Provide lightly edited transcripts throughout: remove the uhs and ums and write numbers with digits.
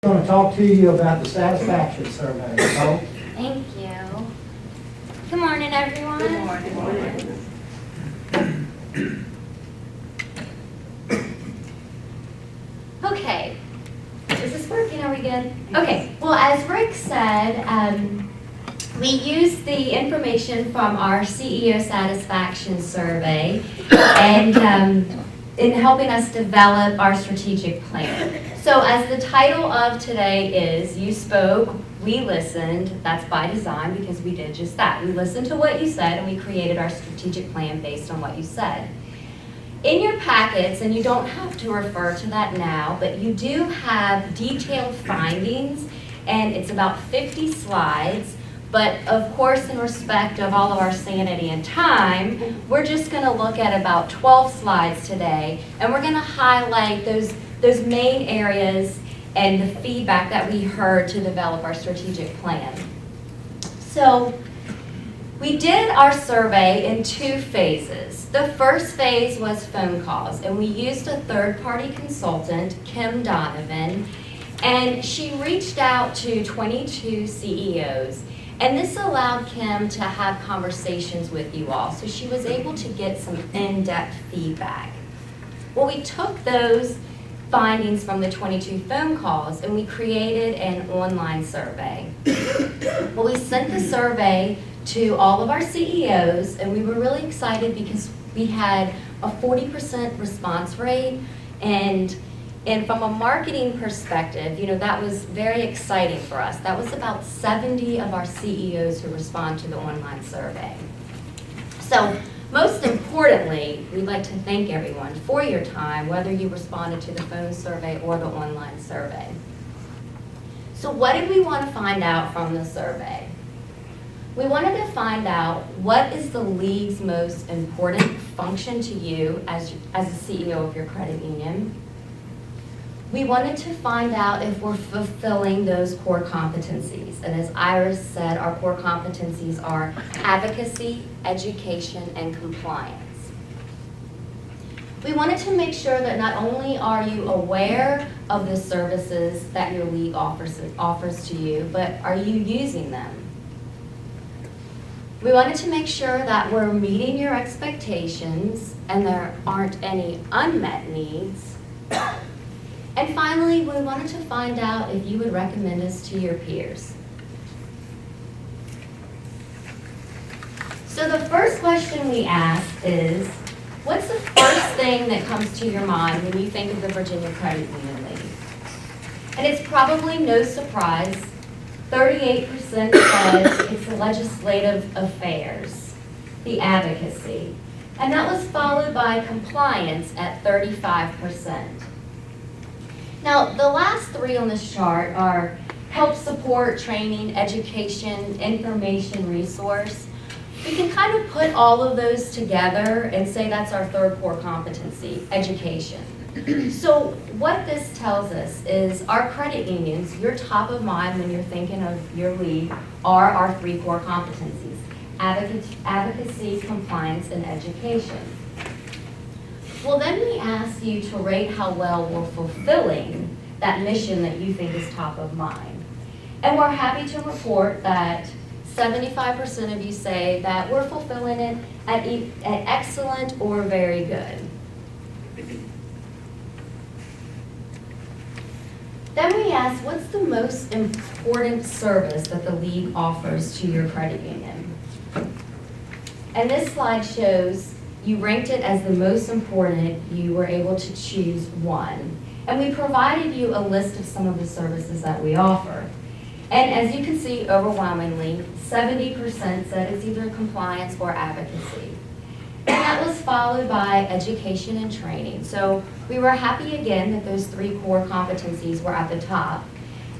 I'm going to talk to you about the satisfaction survey. So, Thank you. Good morning, everyone. Good morning. Okay. Is this working? Are we good? Okay. Well, as Rick said, we used the information from our CEO satisfaction survey and in helping us develop our strategic plan. So as the title of today is, you spoke, we listened. That's by design because we did just that. We listened to what you said and we created our strategic plan based on what you said. In your packets, and you don't have to refer to that now, but you do have detailed findings, and it's about 50 slides. But of course, in respect of all of our sanity and time, we're just going to look at about 12 slides today, and we're going to highlight those main areas and the feedback that we heard to develop our strategic plan. So we did our survey in 2 phases. The first phase was phone calls, and we used a third-party consultant, Kim Donovan, and she reached out to 22 CEOs. And this allowed Kim to have conversations with you all, so she was able to get some in-depth feedback. Well, we took those findings from the 22 phone calls and we created an online survey. Well, we sent the survey to all of our CEOs, and we were really excited because we had a 40% response rate, and from a marketing perspective, you know, that was very exciting for us. That was about 70 of our CEOs who respond to the online survey. So most importantly, we'd like to thank everyone for your time, whether you responded to the phone survey or the online survey. So what did we want to find out from the survey? We wanted to find out what is the league's most important function to you as a CEO of your credit union. We wanted to find out if we're fulfilling those core competencies. And as Iris said, our core competencies are advocacy, education, and compliance. We wanted to make sure that not only are you aware of the services that your league offers to you, but are you using them? We wanted to make sure that we're meeting your expectations and there aren't any unmet needs. And finally, we wanted to find out if you would recommend us to your peers. So the first question we asked is, what's the first thing that comes to your mind when you think of the Virginia Credit Union League? And it's probably no surprise, 38% said it's the legislative affairs, the advocacy. And that was followed by compliance at 35%. Now, the last 3 on this chart are help, support, training, education, information, resource. We can kind of put all of those together and say that's our third core competency, education. So what this tells us is our credit unions, your top of mind when you're thinking of your league, are our 3 core competencies, advocacy, compliance, and education. Well, then we ask you to rate how well we're fulfilling that mission that you think is top of mind. And we're happy to report that 75% of you say that we're fulfilling it at excellent or very good. Then we ask, what's the most important service that the league offers to your credit union? And this slide shows you ranked it as the most important. You were able to choose 1. And we provided you a list of some of the services that we offer. And as you can see, overwhelmingly, 70% said it's either compliance or advocacy. And that was followed by education and training. So we were happy again that those 3 core competencies were at the top.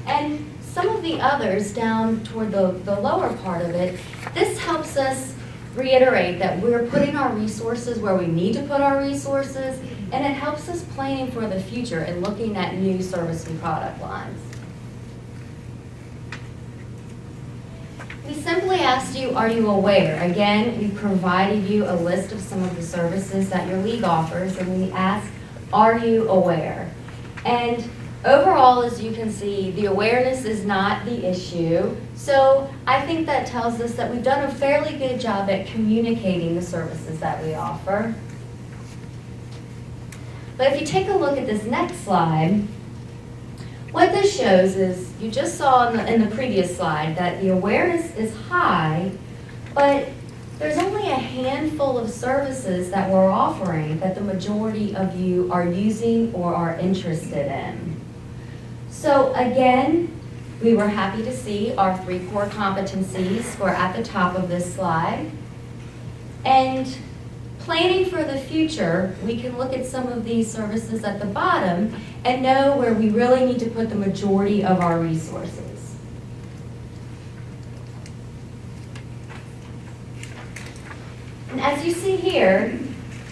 And some of the others down toward the lower part of it, this helps us reiterate that we're putting our resources where we need to put our resources, and it helps us planning for the future and looking at new service and product lines. We simply asked you, are you aware? Again, we provided you a list of some of the services that your league offers, and we asked, are you aware? And overall, as you can see, the awareness is not the issue. So I think that tells us that we've done a fairly good job at communicating the services that we offer. But if you take a look at this next slide, what this shows is, you just saw in the previous slide that the awareness is high, but there's only a handful of services that we're offering that the majority of you are using or are interested in. So again, we were happy to see our 3 core competencies were at the top of this slide. And planning for the future, we can look at some of these services at the bottom and know where we really need to put the majority of our resources. And as you see here,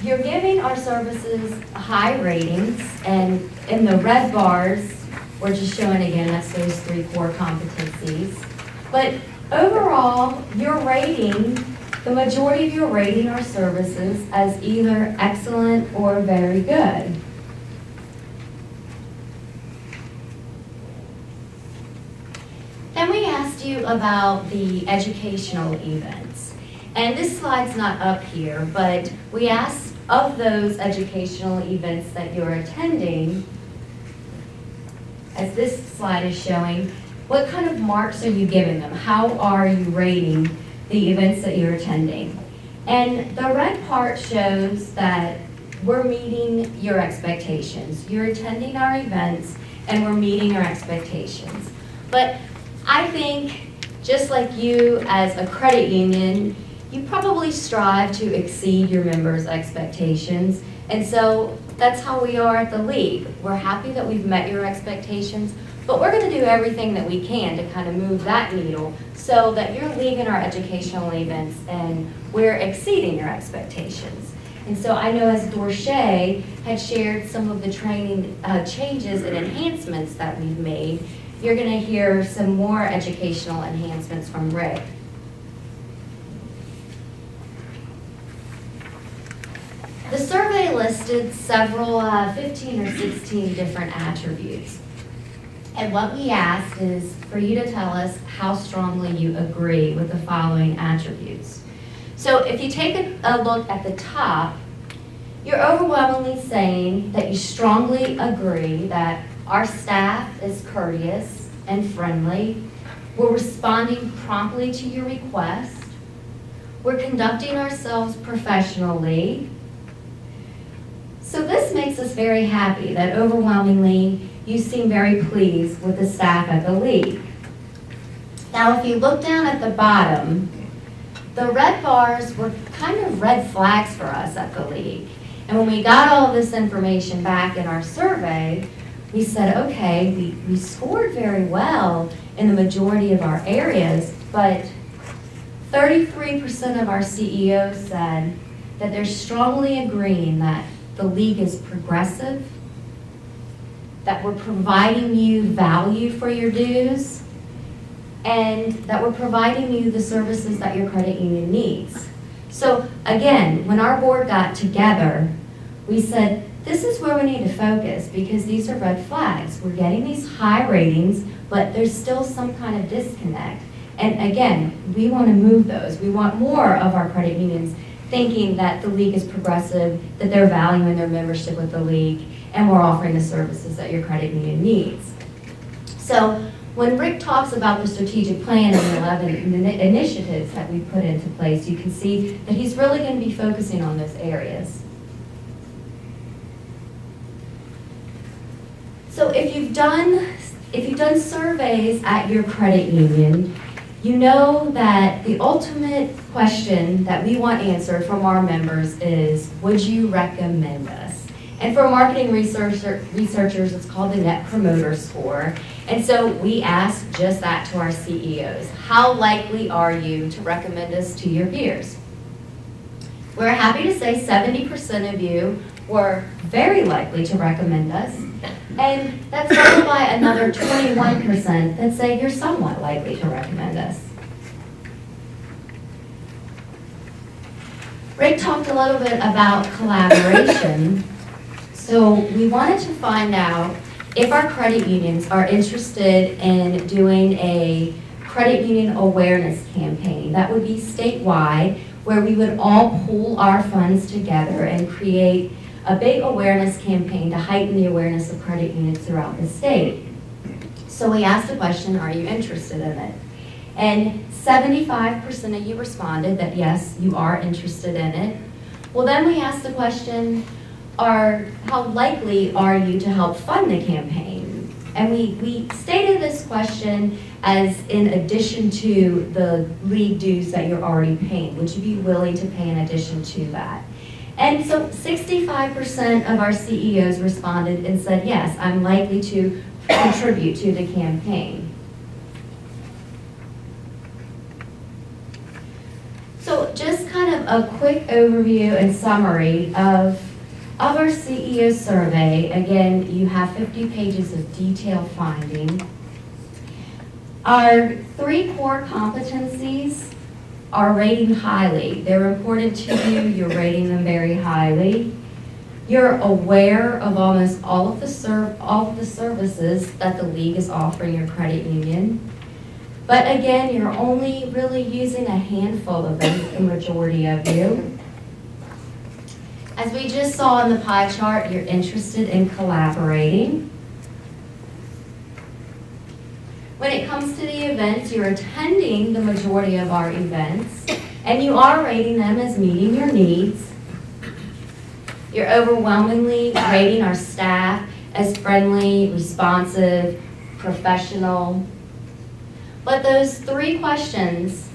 you're giving our services high ratings, and in the red bars, we're just showing again, that's those 3 core competencies. But overall, you're rating, the majority of you are rating our services as either excellent or very good. Then we asked you about the educational events. And this slide's not up here, but we asked of those educational events that you're attending, as this slide is showing, what kind of marks are you giving them? How are you rating the events that you're attending? And the red part shows that we're meeting your expectations. You're attending our events and we're meeting your expectations. But I think, just like you as a credit union, you probably strive to exceed your members' expectations. And so that's how we are at the league. We're happy that we've met your expectations, but we're going to do everything that we can to kind of move that needle so that you're leaving our educational events and we're exceeding your expectations. And so I know as Dorsey had shared some of the training changes and enhancements that we've made, you're going to hear some more educational enhancements from Rick. The survey listed several, 15 or 16 different attributes. And what we asked is for you to tell us how strongly you agree with the following attributes. So if you take a look at the top, you're overwhelmingly saying that you strongly agree that our staff is courteous and friendly, we're responding promptly to your request, we're conducting ourselves professionally. So this makes us very happy that overwhelmingly you seem very pleased with the staff at the league. Now if you look down at the bottom, the red bars were kind of red flags for us at the league. And when we got all of this information back in our survey, we said, okay, we scored very well in the majority of our areas, but 33% of our CEOs said that they're strongly agreeing that the league is progressive, that we're providing you value for your dues, and that we're providing you the services that your credit union needs. So again, when our board got together, we said, this is where we need to focus because these are red flags. We're getting these high ratings, but there's still some kind of disconnect. And again, we want to move those. We want more of our credit unions thinking that the league is progressive, that they're valuing their membership with the league, and we're offering the services that your credit union needs. So when Rick talks about the strategic plan and the 11 initiatives that we put into place, you can see that he's really going to be focusing on those areas. So if you've done surveys at your credit union, you know that the ultimate question that we want answered from our members is, would you recommend us? And for marketing researchers, it's called the Net Promoter Score. And so we ask just that to our CEOs. How likely are you to recommend us to your peers? We're happy to say 70% of you were very likely to recommend us. And that's followed by another 21% that say you're somewhat likely to recommend us. Rick talked a little bit about collaboration. So we wanted to find out if our credit unions are interested in doing a credit union awareness campaign. That would be statewide, where we would all pool our funds together and create a big awareness campaign to heighten the awareness of credit unions throughout the state. So we asked the question, are you interested in it? And 75% of you responded that yes, you are interested in it. Well, then we asked the question, how likely are you to help fund the campaign? And we stated this question as in addition to the league dues that you're already paying. Would you be willing to pay in addition to that? And so 65% of our CEOs responded and said, yes, I'm likely to contribute to the campaign. So just kind of a quick overview and summary of our CEO survey. Again, you have 50 pages of detailed finding. Our 3 core competencies are rated highly. They're important to you. You're rating them very highly. You're aware of almost all of the services that the league is offering your credit union. But again, you're only really using a handful of them, the majority of you. As we just saw in the pie chart, you're interested in collaborating. When it comes to the events, you're attending the majority of our events, and you are rating them as meeting your needs. You're overwhelmingly rating our staff as friendly, responsive, professional. But those 3 questions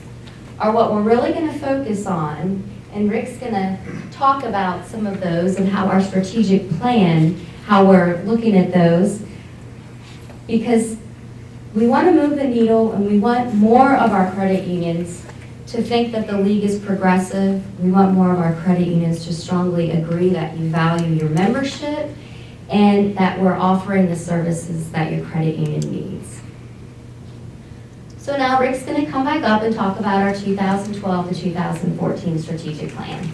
are what we're really going to focus on, and Rick's going to talk about some of those and how our strategic plan, how we're looking at those, because we want to move the needle and we want more of our credit unions to think that the league is progressive. We want more of our credit unions to strongly agree that you value your membership and that we're offering the services that your credit union needs. So now Rick's going to come back up and talk about our 2012 to 2014 strategic plan.